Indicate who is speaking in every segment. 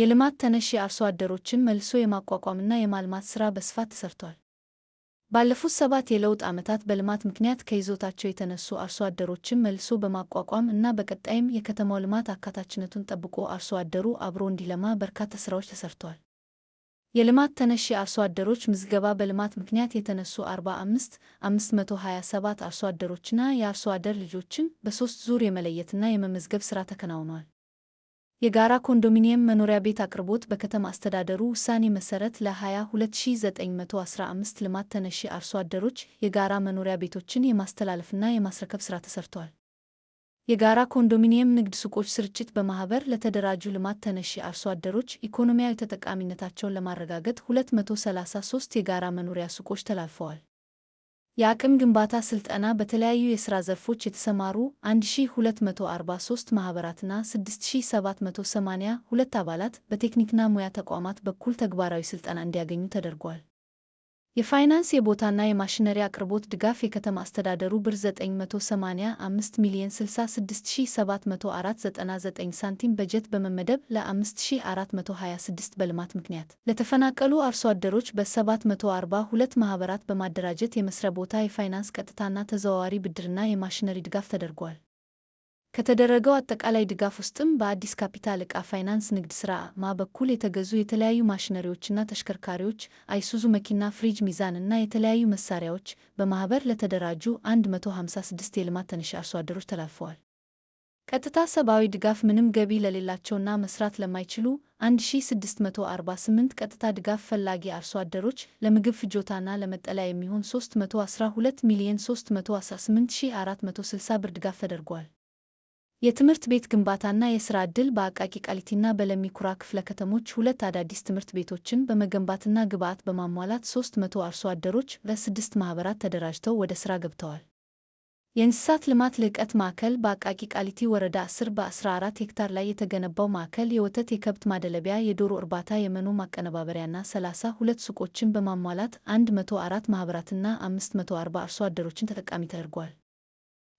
Speaker 1: የልማት ተነሽ የአርሶ አደሮችን መልሶ የማቋቋምና የማልማት ሥራ በስፋት ተሰርቷል። ባለፉት 7 የለውጥ ዓመታት በልማት ምክንያት ከይዞታቸው የተነሱ አርሶ አደሮችን መልሶ በማቋቋም እና በቀጣይም የከተማው ልማት አካታችነቱን ጠብቆ አርሶ አደሩ አብሮ እንዲለማ በርካታ ሥራዎች ተሰርተዋል። የልማት ተነሽ የአርሶ አደሮች ምዝገባ በልማት ምክንያት የተነሱ 45,527 አርሶ አደሮችና የአርሶ አደር ልጆችን በ3 ዙር የመለየትና የመመዝገብ ሥራ ተከናውኗል። የጋራ ኮንዶሚኒየም መኖሪያ ቤት አቅርቦት በከተማ አስተዳደሩ ውሳኔ መሠረት ለ22,915 ልማት ተነሽ አርሶ አደሮች የጋራ መኖሪያ ቤቶችን የማስተላለፍና የማስረከብ ሥራ ተሰርቷል። የጋራ ኮንዶሚኒየም ንግድ ሱቆች ስርጭት በማኅበር ለተደራጁ ልማት ተነሽ አርሶ አደሮች ኢኮኖሚያዊ ተጠቃሚነታቸውን ለማረጋገጥ 233 የጋራ መኖሪያ ሱቆች ተላልፈዋል። የአቅም ግንባታ ሥልጠና በተለያዩ የሥራ ዘርፎች የተሰማሩ 1243 ማኅበራትና 6782 አባላት በቴክኒክና ሙያ ተቋማት በኩል ተግባራዊ ሥልጠና እንዲያገኙ ተደርጓል። የፋይናንስ የቦታና የማሽነሪ አቅርቦት ድጋፍ የከተማ አስተዳደሩ ብር 985,066,704.99 ሳንቲም በጀት በመመደብ ለ5426 በልማት ምክንያት ለተፈናቀሉ አርሶ አደሮች በ742 ማኅበራት በማደራጀት የመስሪያ ቦታ፣ የፋይናንስ ቀጥታና ተዘዋዋሪ ብድርና የማሽነሪ ድጋፍ ተደርጓል። ከተደረገው አጠቃላይ ድጋፍ ውስጥም በአዲስ ካፒታል ዕቃ ፋይናንስ ንግድ ሥራ ማ በኩል የተገዙ የተለያዩ ማሽነሪዎችና ተሽከርካሪዎች፣ አይሱዙ መኪና፣ ፍሪጅ፣ ሚዛን እና የተለያዩ መሳሪያዎች በማኅበር ለተደራጁ 156 የልማት ተነሽ አርሶ አደሮች ተላልፈዋል። ቀጥታ ሰብአዊ ድጋፍ ምንም ገቢ ለሌላቸውና መስራት ለማይችሉ 1648 ቀጥታ ድጋፍ ፈላጊ አርሶ አደሮች ለምግብ ፍጆታና ለመጠለያ የሚሆን 312,318,460 ብር ድጋፍ ተደርጓል። የትምህርት ቤት ግንባታና የሥራ ዕድል በአቃቂ ቃሊቲና በለሚ ኩራ ክፍለ ከተሞች 2 አዳዲስ ትምህርት ቤቶችን በመገንባትና ግብዓት በማሟላት 300 አርሶ አደሮች በ6 ማኅበራት ተደራጅተው ወደ ሥራ ገብተዋል። የእንስሳት ልማት ልህቀት ማዕከል በአቃቂ ቃሊቲ ወረዳ 10 በ14 ሄክታር ላይ የተገነባው ማዕከል የወተት፣ የከብት ማደለቢያ፣ የዶሮ እርባታ፣ የመኖ ማቀነባበሪያና 32 ሱቆችን በማሟላት 104 ማኅበራትና 540 አርሶ አደሮችን ተጠቃሚ ተደርጓል።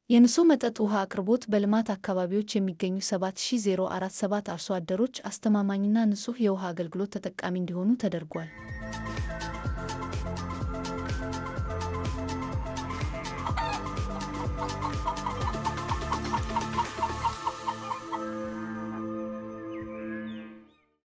Speaker 1: የንጹህ መጠጥ ውሃ አቅርቦት በልማት አካባቢዎች የሚገኙ 7047 አርሶ አደሮች አስተማማኝና ንጹህ የውሃ አገልግሎት ተጠቃሚ እንዲሆኑ ተደርጓል።